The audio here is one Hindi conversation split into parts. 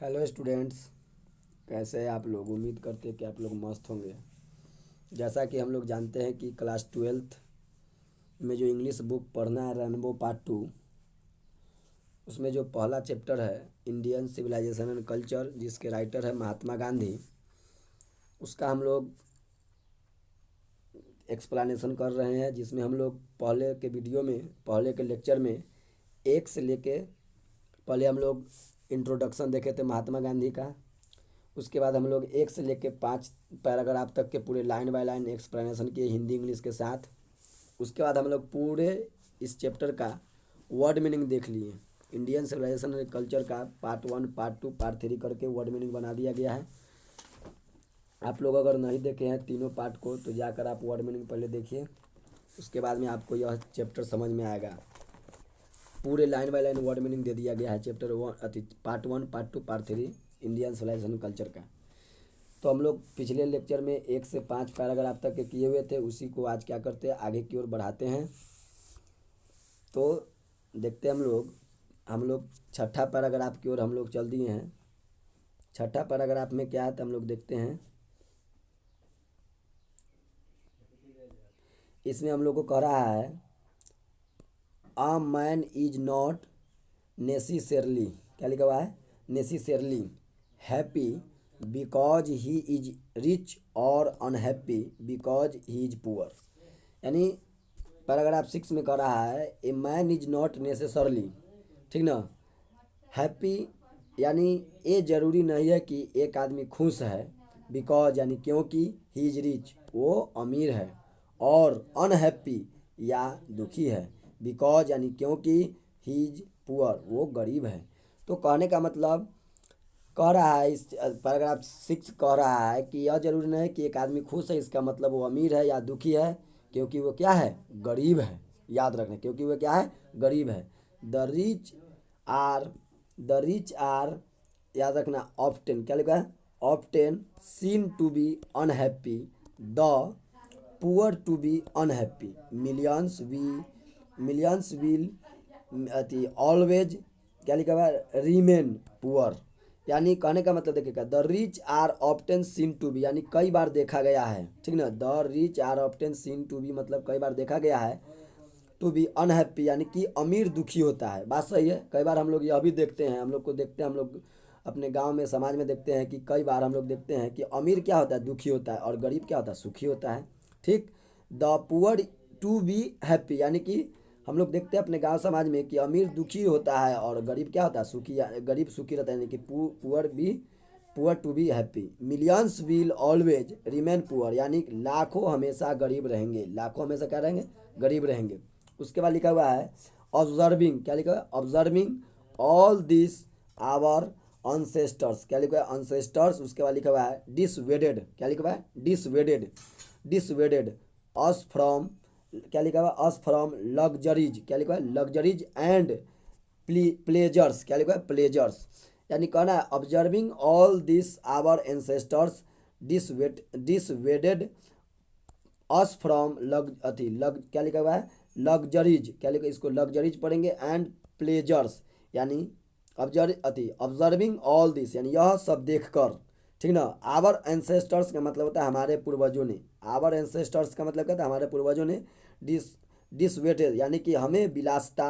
Hello students. कैसे हैं आप लोग? उम्मीद करते हैं कि आप लोग मस्त होंगे। जैसा कि हम लोग जानते हैं कि क्लास ट्वेल्थ में जो इंग्लिश बुक पढ़ना है रेनबो पार्ट 2, उसमें जो पहला चैप्टर है इंडियन सिविलाइजेशन एंड कल्चर, जिसके राइटर है महात्मा गांधी, उसका हम लोग एक्सप्लेनेशन कर रहे हैं। जिसमें हम लोग पहले के वीडियो में, पहले के लेक्चर में एक से लेके पहले हम लोग इंट्रोडक्शन देखे थे महात्मा गांधी का। उसके बाद हम लोग एक से लेके 5 पैराग्राफ तक के पूरे लाइन बाय लाइन एक्सप्लेनेशन किए हिंदी इंग्लिश के साथ। उसके बाद हम लोग पूरे इस चैप्टर का वर्ड मीनिंग देख लिए। इंडियन सिविलाइजेशन एंड कल्चर का पार्ट 1, पार्ट 2, पार्ट 3 करके वर्ड मीनिंग बना दिया गया है। आप लोग अगर नहीं देखे हैं तीनों पार्ट को तो जाकर आप वर्ड मीनिंग पहले देखिए, उसके बाद में आपको यह चैप्टर समझ में आएगा। पूरे line by line word meaning दे दिया गया है chapter 1, part 1, part 2, part 3 Indian civilisation culture का। तो हम लोग पिछले लेक्चर में 1 से 5 पैराग्राफ तक के किए हुए थे, उसी को आज क्या करते हैं, आगे की ओर बढ़ाते हैं। तो देखते हैं हम लोग छठा पैराग्राफ की ओर हम लोग चल दिए हैं। छठा पैराग्राफ में क्या है तो हम लोग देखते हैं। इसमें हम लोग को कह रहा है a man is not necessarily, क्या लिखा हुआ है, necessarily happy because he is rich और unhappy because he is poor. यानी पैराग्राफ 6 में कह रहा है a man is not necessarily, ठीक ना, हैप्पी, यानी ये जरूरी नहीं है कि एक आदमी खुश है, बिकॉज यानी क्योंकि ही इज रिच, वो अमीर है, और अनहैप्पी या दुखी है, बिकॉज यानी क्योंकि ही इज पुअर, वो गरीब है। तो कहने का मतलब कह रहा है, इस पैराग्राफ 6 कह रहा है कि यह जरूरी नहीं है कि एक आदमी खुश है, इसका मतलब वो अमीर है या दुखी है, क्योंकि वो क्या है, गरीब है। याद रखना, क्योंकि वो क्या है, गरीब है। The rich are the rich are याद रखना, ऑफ्टेन, क्या लिखा है, often seen to be unhappy, the poor to be unhappy, millions will अति ऑलवेज, क्या लिखा हुआ है, रीमेन पुअर। यानी कहने का मतलब देखिएगा, the rich are often seen to be, यानी कई बार देखा गया है, ठीक ना। The rich are often seen to be मतलब कई बार देखा गया है, टू बी अनहैप्पी यानी कि अमीर दुखी होता है। बात सही है। कई बार हम लोग यह भी देखते हैं, हम लोग अपने गांव में, समाज में देखते हैं कि कई बार हम लोग देखते हैं कि अमीर क्या होता है, दुखी होता है, और गरीब क्या होता है, सुखी होता है। ठीक। The poor to be happy, यानी कि हम लोग देखते हैं अपने गांव समाज में कि अमीर दुखी होता है और गरीब क्या होता है, सुखी, गरीब सुखी रहता है, यानी कि poor to be happy. Millions will always remain poor, यानी लाखों हमेशा गरीब रहेंगे, लाखों हमेशा क्या रहेंगे, गरीब रहेंगे। उसके बाद लिखा हुआ है ऑब्जर्विंग, क्या लिखा हुआ है, observing all this our ancestors, क्या लिखा हुआ है, अनसेस्टर्स। उसके बाद लिखा हुआ है डिसवेडेड, क्या लिखा हुआ है, डिसवेडेड अस फ्रॉम, क्या लिखा हुआ है, अस फ्रॉम लग्जरीज, क्या लिखा हुआ है, लग्जरीज एंड प्लेजर्स, क्या लिखा है, प्लेजर्स। यानी कहना है observing all this our ancestors dissuaded us from लग क्या लिखा हुआ है, लग्जरीज, क्या लिखा, इसको लग्जरीज पढ़ेंगे, एंड प्लेजर्स, यानी ऑब्जर्विंग ऑल दिस, यानी यह सब देख कर, ठीक ना। आवर एंसेस्टर्स का मतलब होता है हमारे पूर्वजों ने, आवर एंसेस्टर्स का मतलब कहता है हमारे पूर्वजों ने, डिस डिसवेटेड यानी कि हमें विलासता,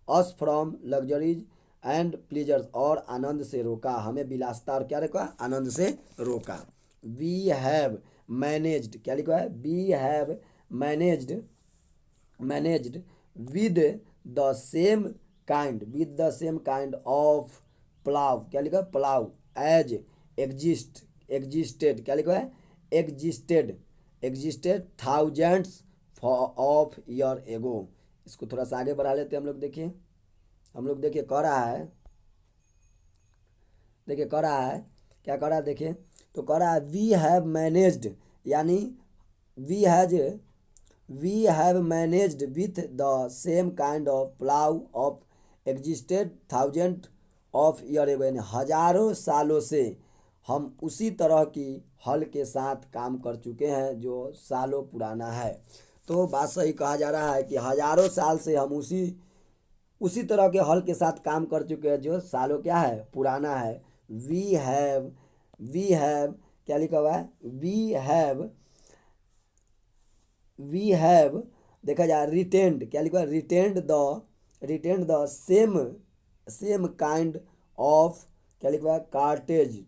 us from luxuries and pleasures और आनंद से रोका, हमें विलासता और क्या रोका, आनंद से रोका। वी हैव मैनेज्ड, क्या लिखा है, we have managed managed with the same kind of plough, क्या लिखा है, प्लाव एज एग्जिस्टेड, क्या लिखा है, existed existed thousands of year ago. इसको थोड़ा सा आगे बढ़ा लेते हैं हम लोग देखिए कह रहा है, क्या कह रहा है, देखिए। तो कह रहा है वी हैव मैनेज्ड, यानी we has we have managed with the same kind of plough of existed thousand of year ago, यानी हजारों सालों से हम उसी तरह की हल के साथ काम कर चुके हैं जो सालों पुराना है। तो बात सही कहा जा रहा है कि हजारों साल से हम उसी उसी तरह के हल के साथ काम कर चुके हैं जो सालों क्या है, पुराना है। वी हैव क्या लिखा हुआ है, वी हैव देखा जाए रिटेंड, क्या लिखा है, retained the same kind of क्या लिखा हुआ है, कार्टेजेज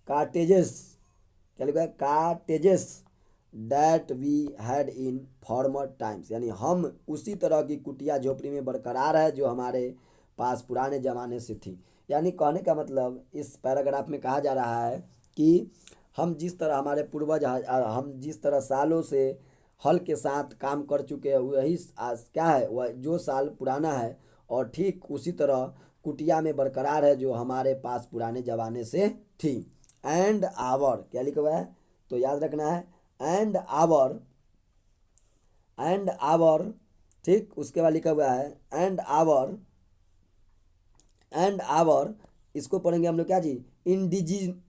कार्टेजेस क्या लिखा है, cottages that we had in former times, यानी हम उसी तरह की कुटिया झोपड़ी में बरकरार है जो हमारे पास पुराने ज़माने से थी। यानी कहने का मतलब इस पैराग्राफ में कहा जा रहा है कि हम जिस तरह हमारे पूर्वज हम जिस तरह सालों से हल के साथ काम कर चुके हैं वही क्या है, वह जो साल पुराना है और ठीक उसी तरह कुटिया में बरकरार है जो हमारे पास पुराने ज़माने से थी। एंड आवर क्या लिखा हुआ है, तो याद रखना है एंड आवर ठीक, उसके बाद लिखा हुआ है एंड आवर इसको पढ़ेंगे हम लोग क्या जी,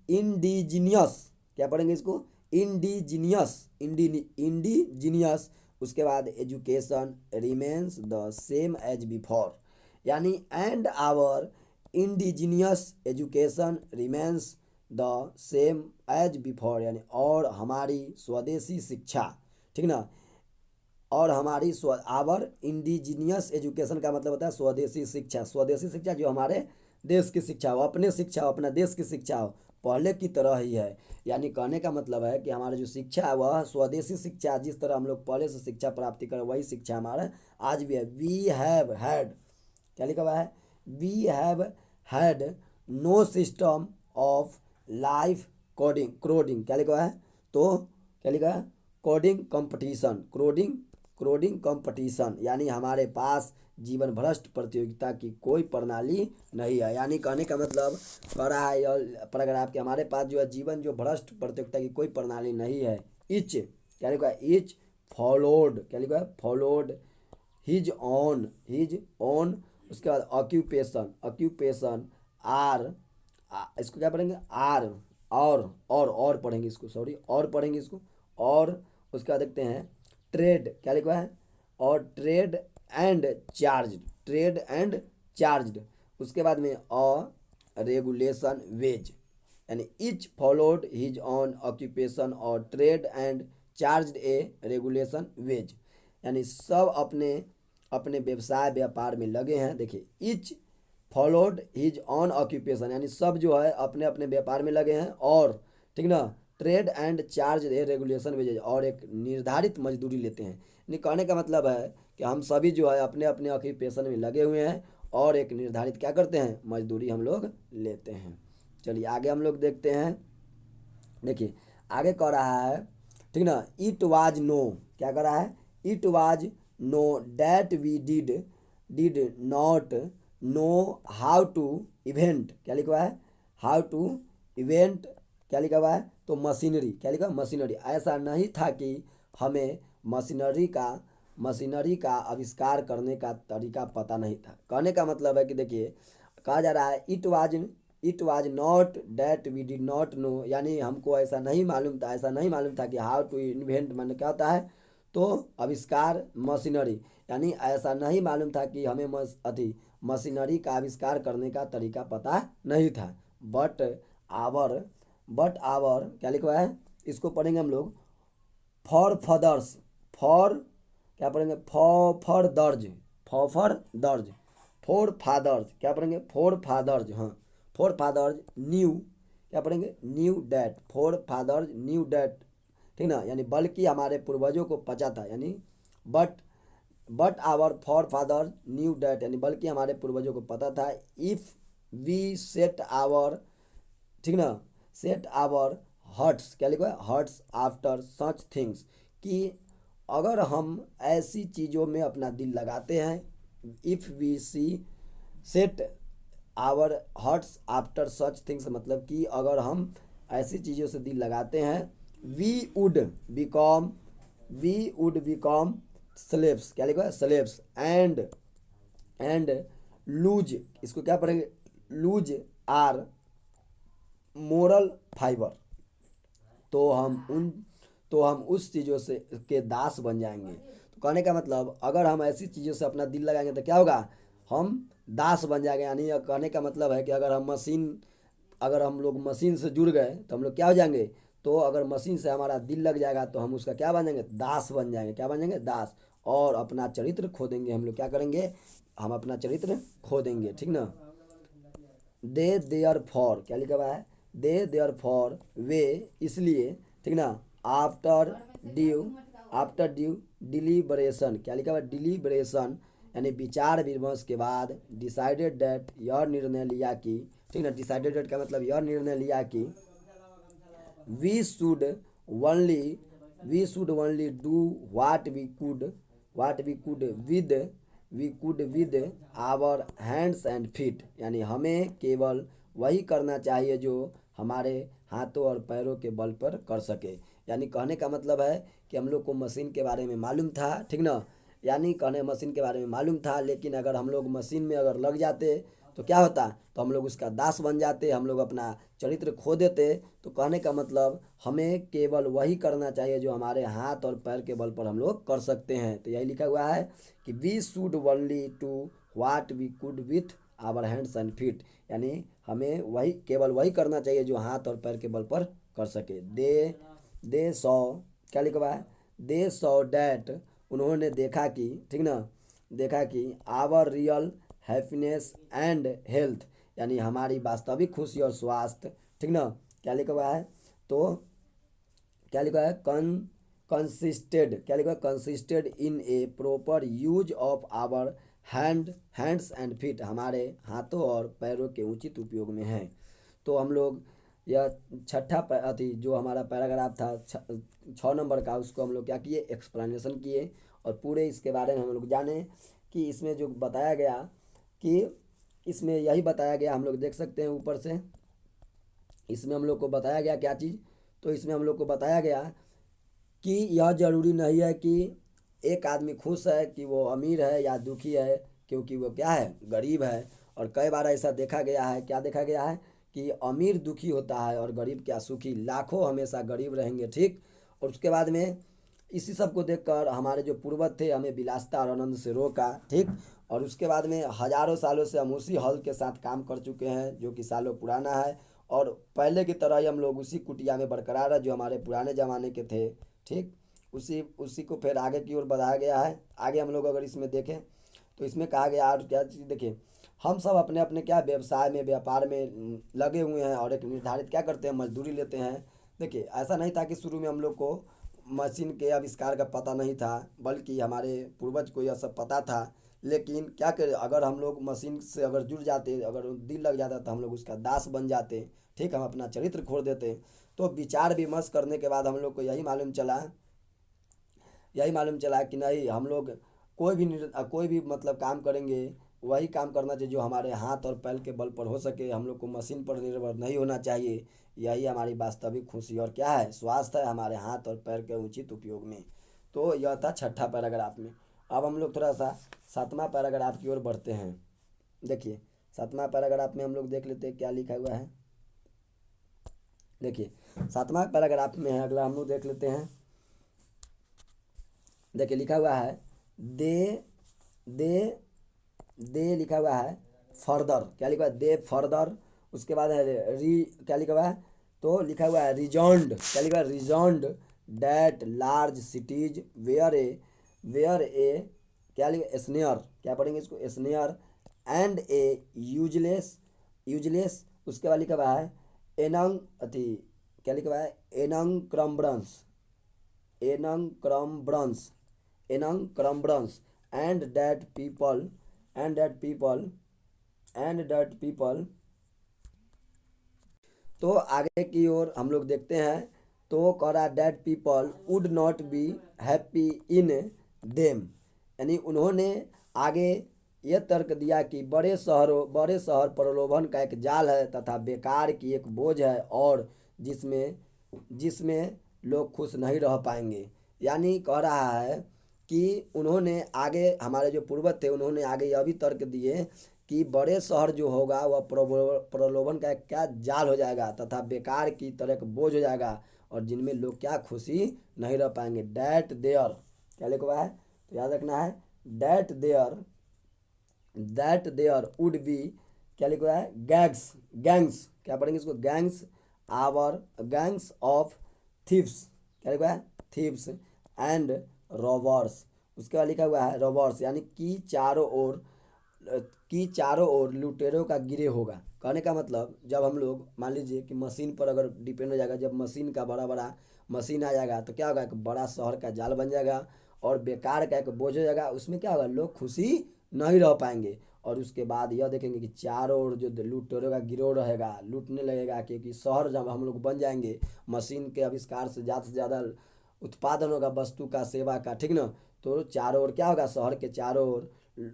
इंडिजीनियस, क्या पढ़ेंगे इसको, इंडिजीनियस। उसके बाद education remains the same as before, यानी and our indigenous education remains the same as before, यानी और हमारी स्वदेशी शिक्षा, ठीक ना, और हमारी आवर इंडिजीनियस एजुकेशन का मतलब होता है स्वदेशी शिक्षा, स्वदेशी शिक्षा जो हमारे देश की शिक्षा हो, अपने शिक्षा हो, अपना देश की शिक्षा हो, पहले की तरह ही है। यानी कहने का मतलब है कि हमारा जो शिक्षा है वह स्वदेशी शिक्षा, जिस तरह हम लोग पहले से शिक्षा प्राप्ति कर वही शिक्षा हमारा आज भी है। वी हैव हैड क्या लिखा हुआ है, we have had no system of life crowding क्या लिखा हुआ है, तो क्या लिखा है, क्रोडिंग कंपटीशन, यानी हमारे पास जीवन भ्रष्ट प्रतियोगिता की कोई प्रणाली नहीं है। यानी कहने का मतलब कह रहा है यह पैराग्राफ कि हमारे पास जो है जीवन जो भ्रष्ट प्रतियोगिता की कोई प्रणाली नहीं है। इच क्या लिखा है, इच फॉलोड क्या लिखा है, फॉलोड हिज ऑन। उसके बाद ऑक्यूपेशन आर इसको क्या पढ़ेंगे, आर और पढ़ेंगे इसको, सॉरी और पढ़ेंगे इसको। और उसके बाद देखते हैं ट्रेड क्या लिखा है, और ट्रेड एंड चार्ज्ड। उसके बाद में रेगुलेशन वेज, यानी each followed his own occupation और trade and charged a regulation wage, यानी सब अपने अपने व्यवसाय व्यापार में लगे हैं। देखिए etch followed his own occupation, यानी सब जो है अपने अपने व्यापार में लगे हैं, और ठीक ना, trade and charge a regulation wages, और एक निर्धारित मजदूरी लेते हैं। यानी कहने का मतलब है कि हम सभी जो है अपने अपने ऑक्यूपेशन में लगे हुए हैं और एक निर्धारित क्या करते हैं, मजदूरी हम लोग लेते हैं। चलिए आगे हम लोग देखते हैं। देखिए आगे कह रहा है, ठीक ना, इट वाज नो क्या कह रहा है, it was no that we did not know how to invent क्या लिखा हुआ है, हाउ टू इवेंट क्या लिखा हुआ है, तो मशीनरी क्या लिखा, मशीनरी, ऐसा नहीं था कि हमें मशीनरी का आविष्कार करने का तरीका पता नहीं था। कहने का मतलब है कि देखिए कहा जा रहा है it was not that we did not know, यानी हमको ऐसा नहीं मालूम था कि हाउ टू इन्वेंट माने क्या होता है, तो आविष्कार मशीनरी, यानी ऐसा नहीं मालूम था कि हमें मशीनरी का आविष्कार करने का तरीका पता नहीं था। बट आवर क्या लिखा है, इसको पढ़ेंगे हम लोग फॉर फॉदर्स, फॉर क्या पढ़ेंगे, फॉर दर्ज फोर फादर्स क्या पढ़ेंगे, फोर फादर्स, हाँ फोर फादर्स न्यू क्या पढ़ेंगे, knew that, forefathers knew that, ठीक ना, यानी बल्कि हमारे पूर्वजों को पता था, यानी but hour for father new that, यानी बल्कि हमारे पूर्वजों को पता था। इफ़ वी सेट आवर, ठीक ना, सेट आवर हर्ट्स क्या लिखा है, हर्ट्स आफ्टर सच थिंग्स, कि अगर हम ऐसी चीज़ों में अपना दिल लगाते हैं, if we see set our hearts after such things, मतलब कि अगर हम ऐसी चीज़ों से दिल लगाते हैं, वी वुड बिकम स्लेव्स क्या लिखा है, स्लेव्स एंड लूज, इसको क्या पढ़ेंगे, लूज आर मोरल फाइबर, तो हम उस चीज़ों से के दास बन जाएंगे। तो कहने का मतलब अगर हम ऐसी चीज़ों से अपना दिल लगाएंगे तो क्या होगा, हम दास बन जाएंगे। यानी यह कहने का मतलब है कि अगर हम लोग मशीन से जुड़ गए तो हम लोग क्या हो जाएंगे, तो अगर मशीन से हमारा दिल लग जाएगा तो हम उसका क्या बन जाएंगे, दास बन जाएंगे। क्या बन जाएंगे, दास। और अपना चरित्र खो देंगे, हम लोग क्या करेंगे, हम अपना चरित्र खो देंगे, ठीक ना। दे देयर फॉर, क्या लिखा हुआ है, दे देयर फॉर वे, इसलिए, ठीक ना। After due, after due deliberation, क्या लिखा हुआ है, डिलीबरेशन, यानी विचार विमर्श के बाद, डिसाइडेड डेट, यह निर्णय लिया कि, ठीक ना। डिसाइडेड डेट का मतलब यह निर्णय लिया कि we should only we should only do what we could with our hands and feet, यानी हमें केवल वही करना चाहिए जो हमारे हाथों और पैरों के बल पर कर सके। यानी कहने का मतलब है कि हम लोग को मशीन के बारे में मालूम था, ठीक ना। यानी कहने मशीन के बारे में मालूम था, लेकिन अगर हम लोग मशीन में अगर लग जाते तो क्या होता, तो हम लोग उसका दास बन जाते, हम लोग अपना चरित्र खो देते। तो कहने का मतलब हमें केवल वही करना चाहिए जो हमारे हाथ और पैर के बल पर हम लोग कर सकते हैं। तो यही लिखा हुआ है कि we should only to what we could with our hands and feet, यानी हमें वही केवल वही करना चाहिए जो हाथ और पैर के बल पर कर सके। दे सौ, क्या लिखा हुआ है, दे सौ डैट, उन्होंने देखा कि, ठीक ना, देखा कि our real happiness and health, यानी हमारी वास्तविक खुशी और स्वास्थ्य, ठीक ना। क्या लिखा हुआ है, तो क्या लिखा है, कंसिस्टेड, क्या लिखा है, consisted in a proper use of our hands and feet, हमारे हाथों और पैरों के उचित उपयोग में है। तो हम लोग यह छठा अति जो हमारा पैराग्राफ था 6 नंबर का, उसको हम लोग क्या किए, एक्सप्लेनेशन किए, और पूरे इसके बारे में हम लोग जाने कि इसमें जो बताया गया, कि इसमें यही बताया गया, हम लोग देख सकते हैं ऊपर से, इसमें हम लोग को बताया गया क्या चीज़, तो इसमें हम लोग को बताया गया कि यह जरूरी नहीं है कि एक आदमी खुश है कि वो अमीर है या दुखी है, क्योंकि वो क्या है, गरीब है। और कई बार ऐसा देखा गया है, क्या देखा गया है, कि अमीर दुखी होता है और गरीब क्या सुखी, लाखों हमेशा गरीब रहेंगे, ठीक। और उसके बाद में इसी सब को देखकर हमारे जो पूर्वज थे हमें विलासिता और आनंद से रोका, ठीक। और उसके बाद में हजारों सालों से हम उसी हल के साथ काम कर चुके हैं जो कि सालों पुराना है, और पहले की तरह ही हम लोग उसी कुटिया में बरकरार है जो हमारे पुराने ज़माने के थे, ठीक। उसी उसी को फिर आगे की ओर बढ़ाया गया है। आगे हम लोग अगर इसमें देखें तो इसमें कहा गया, और क्या चीज़ देखिए, हम सब अपने अपने क्या व्यवसाय में, व्यापार में लगे हुए हैं, और एक निर्धारित क्या करते हैं, मजदूरी लेते हैं। देखिए ऐसा नहीं था कि शुरू में हम लोग को मशीन के आविष्कार का पता नहीं था, बल्कि हमारे पूर्वज को यह सब पता था। लेकिन क्या करें, अगर हम लोग मशीन से अगर जुड़ जाते, अगर दिल लग जाता तो हम लोग उसका दास बन जाते, ठीक, हम अपना चरित्र खो देते। तो विचार विमर्श करने के बाद हम लोग को यही मालूम चला कि नहीं, हम लोग कोई भी मतलब काम करेंगे, वही काम करना चाहिए जो हमारे हाथ और पैर के बल पर हो सके, हम लोग को मशीन पर निर्भर नहीं होना चाहिए। यही हमारी वास्तविक खुशी और क्या है, स्वास्थ्य है, हमारे हाथ और पैर के उचित उपयोग में। तो यह था छठा पैराग्राफ में। अब हम लोग थोड़ा सा सातवां पैराग्राफ की ओर बढ़ते हैं। देखिए सातवां पैराग्राफ में हम लोग देख लेते हैं क्या लिखा हुआ है। देखिए सातवां पैराग्राफ में है, अगला हम लोग देख लेते हैं। देखिए लिखा हुआ है, दे दे दे लिखा हुआ है फर्दर, क्या लिखा हुआ है, दे फर्दर। उसके बाद है री, क्या लिखा हुआ है, तो लिखा हुआ है रिजॉन्ड, क्या लिखा हुआ है, रिजॉन्ड डैट लार्ज सिटीज वेयर ए क्या लिखा, स्नेयर, क्या पढ़ेंगे इसको, स्नेयर एंड ए यूजलेस। उसके बाद लिखा हुआ है एनंग अथी, क्या लिखा हुआ है, एनंग enumbrance enumbrance and that people and that people and that people। तो आगे की ओर हम लोग देखते हैं, तो कह रहा that people would not be happy in them, यानी उन्होंने आगे ये तर्क दिया कि बड़े शहर प्रलोभन का एक जाल है तथा बेकार की एक बोझ है, और जिसमें जिसमें लोग खुश नहीं रह पाएंगे। यानी कह रहा है कि उन्होंने आगे, हमारे जो पूर्वज थे उन्होंने आगे यह भी तर्क दिए कि बड़े शहर जो होगा वह प्रलोभन का एक क्या जाल हो जाएगा तथा बेकार की तरह एक बोझ हो जाएगा, और जिनमें लोग क्या खुशी नहीं रह पाएंगे। डैट देयर, क्या लिखा हुआ है, तो याद रखना है, that there that there would be, क्या लिखा है, गैंग्स, गैंग्स क्या पढ़ेंगे इसको, gangs, our gangs of thieves, क्या लिखा है, थीव्स एंड रॉबर्स। उसके बाद लिखा हुआ है रॉबर्स, यानी कि चारों ओर लुटेरों का गिरे होगा। कहने का मतलब जब हम लोग मान लीजिए कि मशीन पर अगर डिपेंड हो जाएगा, जब मशीन का बड़ा बड़ा मशीन आ जाएगा तो क्या होगा, एक बड़ा शहर का जाल बन जाएगा और बेकार का एक बोझ हो जाएगा, उसमें क्या होगा, लोग खुशी नहीं रह पाएंगे। और उसके बाद यह देखेंगे कि चारों ओर जो लुटेरों का गिरोह रहेगा, लूटने लगेगा, क्योंकि शहर जब हम लोग बन जाएंगे, मशीन के आविष्कार से ज़्यादा उत्पादन होगा वस्तु का, सेवा का, ठीक ना। तो चारों ओर क्या होगा, शहर के चारों ओर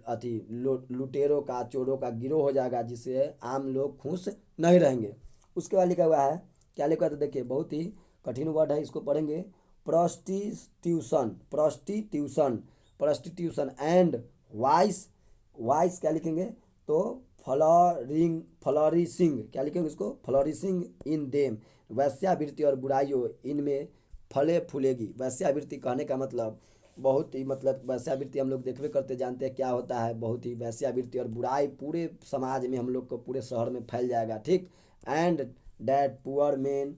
अति लुटेरों का, चोरों का गिरोह हो जाएगा, जिससे आम लोग खुश नहीं रहेंगे। उसके बाद लिखा हुआ है, क्या लिखा है, तो देखिए बहुत ही कठिन वर्ड है, इसको पढ़ेंगे। Prostitution, prostitution, prostitution and vice, vice क्या लिखेंगे, तो फ्लॉरिशिंग, क्या लिखेंगे इसको, फ्लॉरिशिंग इन देम, वैश्यावृत्ति और बुराइयों इनमें फले फूलेगी। वैश्यावृत्ति कहने का मतलब बहुत ही, मतलब वैश्यावृत्ति हम लोग देखबे करते, जानते हैं क्या होता है, बहुत ही वैश्यावृत्ति और बुराई पूरे समाज में, हम लोग को पूरे शहर में फैल जाएगा, ठीक। And that poor men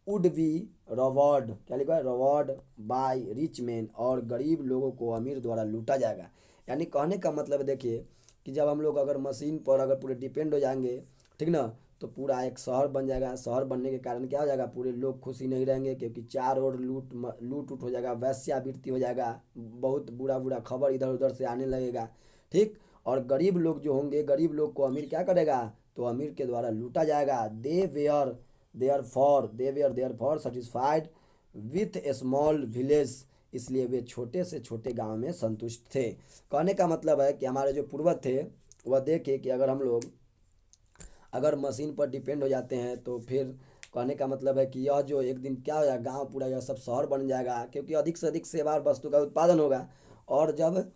would be robbed, क्या लिखा है, रॉवर्ड बाय रिच मैन, और गरीब लोगों को अमीर द्वारा लूटा जाएगा। यानी कहने का मतलब देखिए कि जब हम लोग अगर मशीन पर अगर पूरे डिपेंड हो जाएंगे, ठीक ना, तो पूरा एक शहर बन जाएगा। शहर बनने के कारण क्या हो जाएगा, पूरे लोग खुशी नहीं रहेंगे, क्योंकि चारों ओर लूट उट हो जाएगा, वैश्यावृत्ति हो जाएगा, बहुत बुरा बुरा खबर इधर उधर से आने लगेगा, ठीक। और गरीब लोग जो होंगे, गरीब लोग को अमीर क्या करेगा, तो अमीर के द्वारा लूटा जाएगा। They were satisfied with a small village, इसलिए वे छोटे से छोटे गांव में संतुष्ट थे। कहने का मतलब है कि हमारे जो पूर्वज थे वह देखे कि अगर हम लोग अगर मशीन पर डिपेंड हो जाते हैं तो फिर कहने का मतलब है कि यह जो एक दिन क्या हो जाएगा, गांव पूरा यह सब शहर बन जाएगा, क्योंकि अधिक से अधिक सेवा और वस्तु का उत्पादन होगा। और जब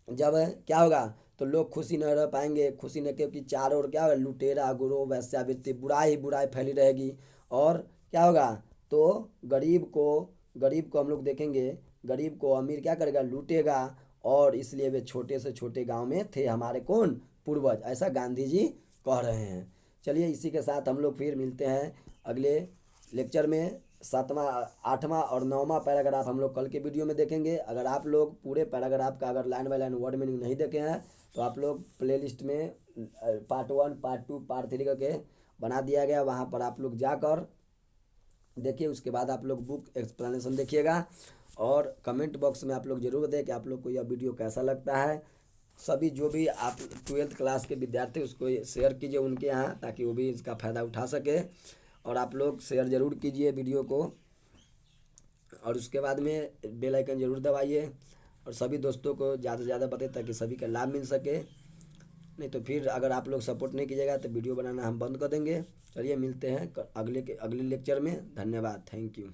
जब क्या होगा, तो लोग खुशी नहीं रह पाएंगे, खुशी नहीं, क्योंकि चारों ओर क्या होगा, लुटेरा गुरु वैश्यावृत्ति, बुराई ही बुराई फैली रहेगी। और क्या होगा, तो गरीब को हम लोग देखेंगे, गरीब को अमीर क्या करेगा, लूटेगा। और इसलिए वे छोटे से छोटे गांव में थे हमारे कौन, पूर्वज, ऐसा गांधी जी कह रहे हैं। चलिए इसी के साथ हम लोग फिर मिलते हैं अगले लेक्चर में। 7वां 8वां और 9वां पैराग्राफ हम लोग कल के वीडियो में देखेंगे। अगर आप लोग पूरे पैराग्राफ का अगर line by line word meaning नहीं देखे हैं तो आप लोग प्लेलिस्ट में पार्ट 1 पार्ट 2 पार्ट 3 करके बना दिया गया, वहाँ पर आप लोग जाकर देखिए। उसके बाद आप लोग बुक एक्सप्लेनेशन देखिएगा, और कमेंट बॉक्स में आप लोग ज़रूर दें कि आप लोग को यह वीडियो कैसा लगता है। सभी जो भी आप 12th क्लास के विद्यार्थी उसको शेयर कीजिए उनके यहाँ, ताकि वो भी इसका फ़ायदा उठा सके। और आप लोग शेयर ज़रूर कीजिए वीडियो को, और उसके बाद में बेल आइकन ज़रूर दबाइए, और सभी दोस्तों को ज़्यादा से ज़्यादा बताइए ताकि सभी का लाभ मिल सके। नहीं तो फिर अगर आप लोग सपोर्ट नहीं कीजिएगा तो वीडियो बनाना हम बंद कर देंगे। चलिए मिलते हैं अगले लेक्चर में। धन्यवाद, थैंक यू।